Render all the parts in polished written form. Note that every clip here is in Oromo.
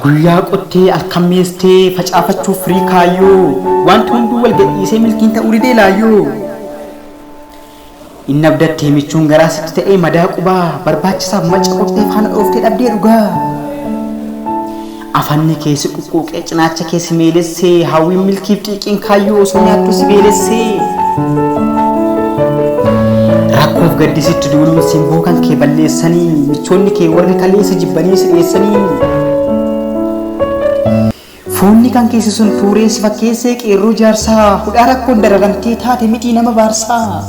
Guyyaa qottee alkameestee facaafachuuf firii kaayyoo wanti hunduu wal gadhiisee milkiin ta'uu didee laayyoo. Inni abdattee michuun garaa sitti ta'ee madaa qubaa barbaachisaaf maca qottee faana dhooftee dhabdee dhugaa. Afanni keessi quqquuqee cinaacha keessi meelessee hawwiin milkiif xiiqiin kaayyoo osoo nyaattu si beelessee. Rakkoof gaddisitti duuluun simboo kan kee balleessanii michoonni kee warri kaleessa jibbanii si dhiyeessanii. Foonni kan keessa sun fuuree si fakkeessee qeerroo jaarsaa hudhaa rakkoon dararamtee taate mitii nama baarsaa.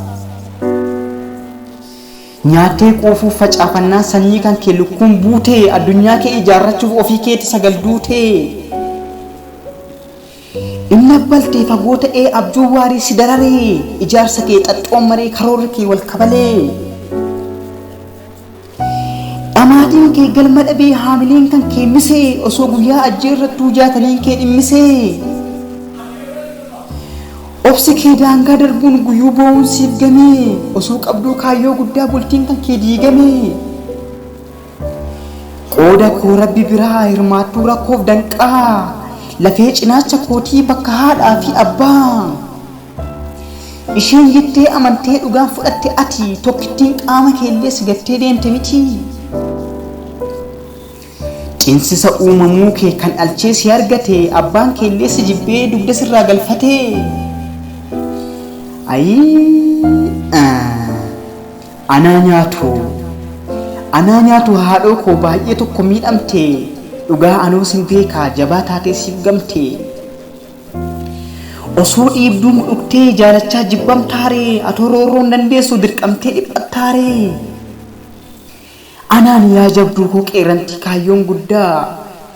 Nyaattee quufuuf facaafannaa sanyii kan kee lukkuun buutee addunyaa kee ijaarrachuuf ofii keetti sagal duutee. Inni abbaltee fagoo ta'ee abjuu waarii si dararee ijaarsa kee xaxxoommaree karoorri kee wal kabalee. Amaatiin kee galma dhabee haamileen kan kee misee osoo guyyaa ajjeerrattuu jaataniin kee dhimmisee. Obsi kee daangaa darbuun guyyuu boo'uun siif gamee osoo qabduu kaayyoo guddaa bultiin kan kee diigamee. Qooda koo rabbi biraa hirmaattuu rakkoof danqaa lafee cinaacha kootii bakka haadhaa fi abbaa. Isheen jettee amantee dhugaan fudhatte ati tokkittiin qaama keellee si gattee deemte miti. Cinsisa uumamuu kee kan dhalchee si argate abbaan keellee si jibbee dugda sirraa galfate. Anaa nyaatu haadhoo koo baay'ee tokko miidhamte dhugaa anoo sin beekaa jabaa taatee siif gamte. Osoo dhiibduu mudhuktee jaalachaa jibbamtaaree atoo roorroon dandeessu dirqamtee dhiphattaaree. Anaan yaa jabduu koo qeerantii kaayyoon guddaa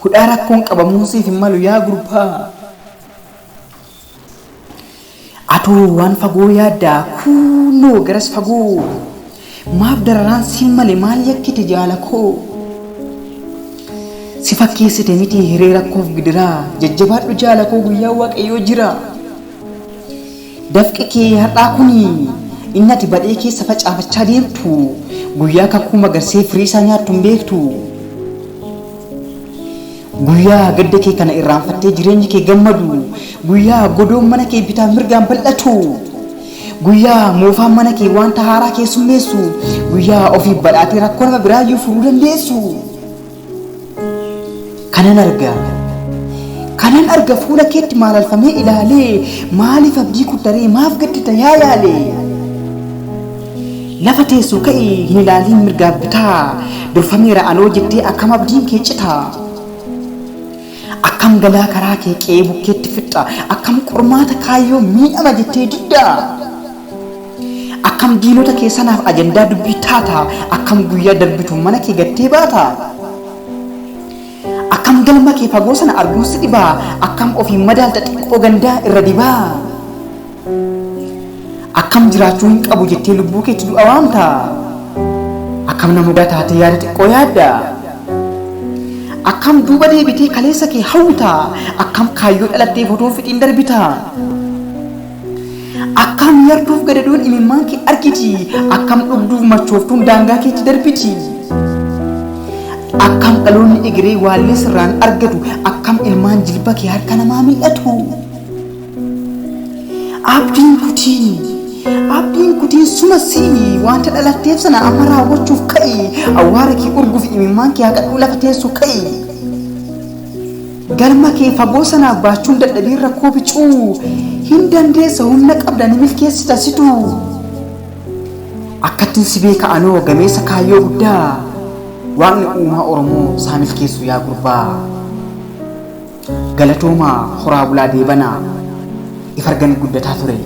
hudhaa rakkoon qabamuun siif hin malu yaa gurbaa. Atoo waan fagoo yaaddaa kuunoo garas fagoo maaf dararaan siin malee maal yakkite jaala koo. Si fakkeessite miti hiree rakkoof gidiraa jajjabaadhu jaala koo guyyaa waaqayyoo jira. Dafqi kee har'aa kuni inni ati badhee keessa facaafachaa deemtu guyyaa kakuu magarsee firii isaa nyaattu hin beektu. Guyyaa gadda kee kana irraanfattee jireenyi kee gammadu guyyaa godoon mana kee bitaa mirgaan bal'atu guyyaa moofaan mana kee wanta haaraa keessummeessu guyyaa ofii badhaatee rakkoo nama biraayyuu furuu dandeessu. Kanan arga fuula keetti maalalfamee ilaalee maaliif abdii kuttaree maaf gaddita yaa yaalee. Lafa teessoo ka'ee hin ilaaliin mirgaaf bitaa durfameera anoo jettee akkam abdiin kee citaa. Akkam galaa karaa kee qe'ee bukkeetti fixxa akkam qormaata kaayyoo miidhama jettee diddaa. Akkam diinota kee sanaaf ajandaa dubbii taata akkam guyyaa darbitu mana kee gattee baata. Akkam galma kee fagoo sana arguun si dhibaa akkam ofii madaalta xiqqoo gandaa irra dibaa. Akkam jiraachuu hin qabu jettee lubbuu keetti du'a waamta. Akkam nama mudaa taatee yaada xiqqoo yaadda. Akkam duuba deebitee kaleessa kee hawwita akkam kaayyoo dhalattee fotoon fixiin darbita. Akkam yarduuf gadadoon imimmaan kee argiti akkam dhugduuf machooftuun daangaa keetti darbiti. Akkam dhaloonni egeree waallee sirraan argatu akkam ilmaan jilba kee harka namaa mil'atu. Abdiin kutiin sumasii wanta dhalatteef sana amma raawwachuuf ka'i awwaara kee urguuf imimmaan kee haqadhuu lafa teessu ka'i. Galma kee fagoo sanaaf baachuun dadhabee rakkoo bicuu hin dandeessa humna qabda ni milkeessita situ. Akkattiin si beeka anoo gameessa kaayyoo guddaa waaqni uumaa Oromoo isaa milkeessu yaa gurbaa. Galatoomaa horaa bulaa deebanaa if argan guddataa ture.